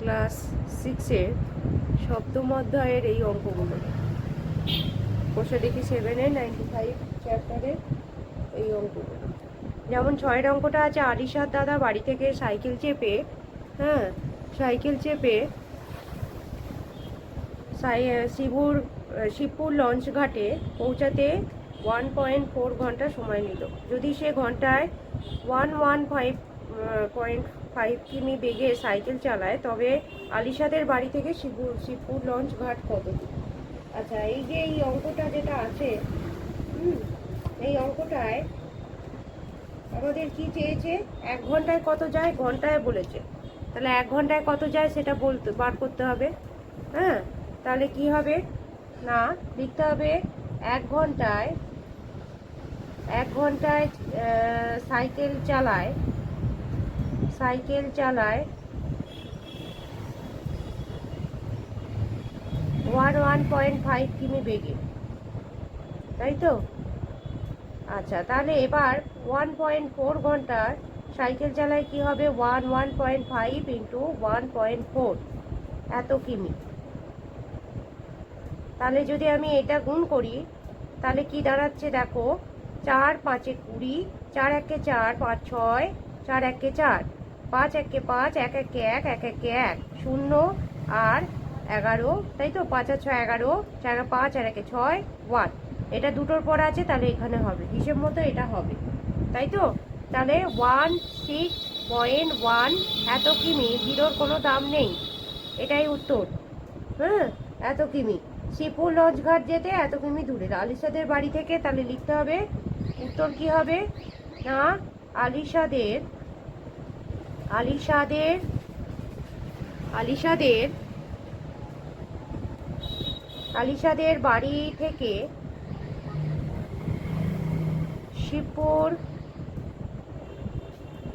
Class 6-এর সপ্তম অধ্যায়ের এই অঙ্কগুলো বসে দেখি 7-এর 95 চ্যাপ্টারের এই অঙ্কগুলো। যেমন 6-এর অঙ্কটা আছে, আলিশার দাদা বাড়ি থেকে সাইকেল চেপে শিবপুর লঞ্চ ঘাটে পৌঁছাতে 1.4 ঘন্টা সময় নিল। যদি সে ঘন্টায় 115 কিমি বেগে সাইকেল চালায়, তবে আলিশাদের বাড়ি থেকে শিবপুর লঞ্চ ঘাট কত দূর? আচ্ছা, এই যে এই অঙ্কটা যেটা আছে, এই অঙ্কটায় আমাদের কি চেয়েছে? 1 ঘন্টায় কত যায়, ঘন্টায় বলেছে। তাহলে 1 ঘন্টায় কত যায় সেটা বার করতে হবে। তাহলে কি হবে না, লিখতে হবে 1 ঘন্টায় সাইকেল চালায় 1.5 কিমি বেগে, তাই তো? আচ্ছা, তাহলে এবার 1.4 ঘন্টার সাইকেল চালায় কি হবে? 1.5 ইন্টু 1.4 এত কিমি। তাহলে যদি আমি এটা গুণ করি তাহলে কি দাঁড়াচ্ছে দেখো, 4 5 20, 4 1 4, 5 6, 4 1 4, 5 1 5, 1 1 1, 1 1 1, 0 আর 11, তাই তো? 5 আর 6 11, 4 5 আর 1 6, 1। এটা দুটোর পর আছে, তাহলে এখানে হবে হিসেব মতো এটা হবে, তাই তো? তাহলে 16.1 এত কিমি, জিরোর কোনো দাম নেই, এটাই উত্তর। এত কিমি শিবপুর লঞ্চ ঘাট যেতে এত কিমি দূরে আলিশাদের বাড়ি থেকে। তাহলে লিখতে হবে উত্তর কি হবে না, আলিশাদের বাড়ি থেকে শিবপুর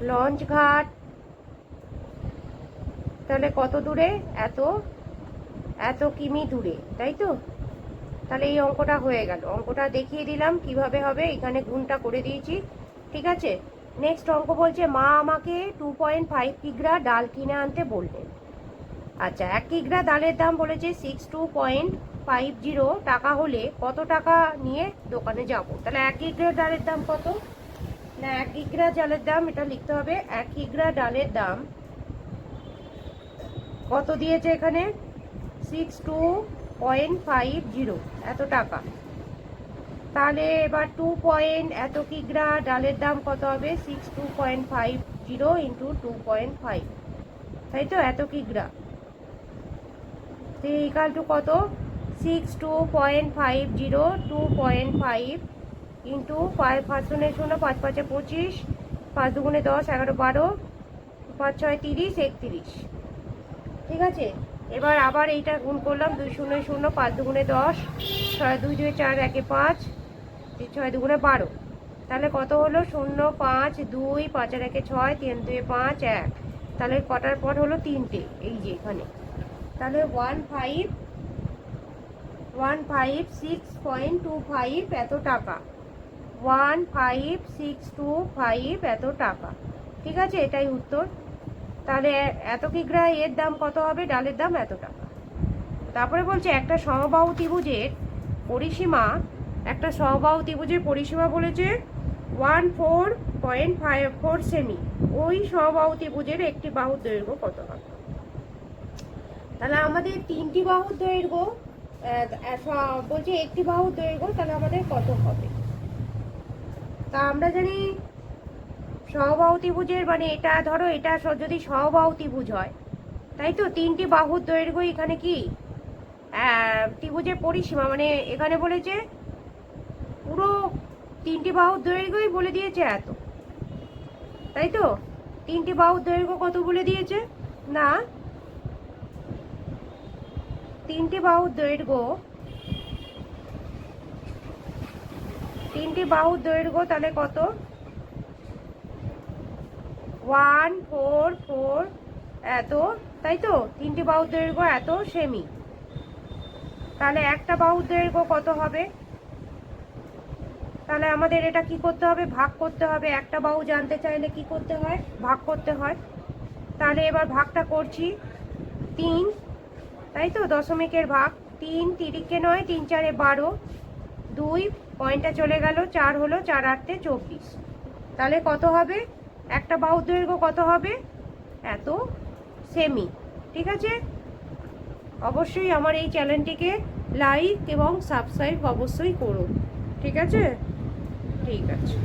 লঞ্চ ঘাট তাহলে কত দূরে? এত কিমি দূরে, তাই তো? তাহলে এই অঙ্কটা হয়ে গেল। অঙ্কটা দেখিয়ে দিলাম কিভাবে হবে, এখানে গুণটা করে দিয়েছি, ঠিক আছে? নেক্সট অঙ্ক বলছে, মা আমাকে 2.5 কিগ্রা ডাল কিনে আনতে বললেন। আচ্ছা, 1 কিগ্রা ডালের দাম বলেছে 62.50 টাকা হলে কত টাকা নিয়ে দোকানে যাব? তাহলে 1 কিগ্রা ডালের দাম কত না, 1 কিগ্রা ডালের দাম এটা লিখতে হবে। 1 কিগ্রা ডালের দাম কত দিয়েছে এখানে? 62.50 এত টাকা। তাহলে এবার এত কিগ্রা ডালের দাম কত হবে? 62.50 ইন্টু 2.5, তাই তো? এত কিগ্রা ইকাল টু কত? 62.50 2.5 ইন্টু 5 5 0 0 5 5 25, 5 2 10, 11 12, 5 6 30, 31, ঠিক আছে? এবার আবার এইটা গুণ করলাম, 2 0 0, 5 2 10, 6 2 2 4 1 5, 6 2 12। তাহলে কত হলো? 0 5 2, 5 আর 1 6, 3 2 5 1। তাহলে কটার পর হলো? 3টে, এই যে এখানে। তাহলে 156.25 এত টাকা, 15625 এত টাকা, ঠিক আছে? এটাই উত্তর। তাহলে এত কিগ্রা এর দাম কত হবে? ডালের দাম এত টাকা। তারপরে বলছে একটা সমবাহু ত্রিভুজের পরিসীমা বলেছে 14.54 সেমি। ওই সমবাহু ত্রিভুজের একটি বাহুর দৈর্ঘ্য কত হবে? তাহলে আমাদের 3টি বাহুর দৈর্ঘ্য বলছে, একটি বাহুর দৈর্ঘ্য, তাহলে আমাদের কত হবে? তা আমরা জানি সমবাহু ত্রিভুজের মানে এটা ধরো, এটা যদি সমবাহু ত্রিভুজ হয়, তাই তো? 3টি বাহুর দৈর্ঘ্য এখানে কি ত্রিভুজের পরিসীমা, মানে এখানে বলেছে পুরো 3টি বাহুর দৈর্ঘ্যই বলে দিয়েছে এত, তাই তো? 3টি বাহুর দৈর্ঘ্য কত বলে দিয়েছে না, 3টি বাহুর তাহলে কত? 144 এত, তাই তো? 3টি বাহুর দৈর্ঘ্য এত সেমি। তাহলে একটা বাহুর দৈর্ঘ্য কত হবে? তাহলে আমাদের এটা কি করতে হবে? ভাগ করতে হবে। একটা বাহু জানতে চাইলে কি করতে হয়? ভাগ করতে হয়। তাহলে এবার ভাগটা করছি। 3, তাই তো, দশমিকের ভাগ 3, তিরিকে 9, 3 4 12, 2 পয়েন্টটা চলে গেল, 4 হলো, 4 8 24। তাহলে কত হবে একটা বাহুর দৈর্ঘ্য, কত হবে এত সেমি। ঠিক আছে, অবশ্যই আমার এই চ্যানেলটিকে লাইক এবং সাবস্ক্রাইব অবশ্যই করুন। ঠিক আছে, ঠিক আছে।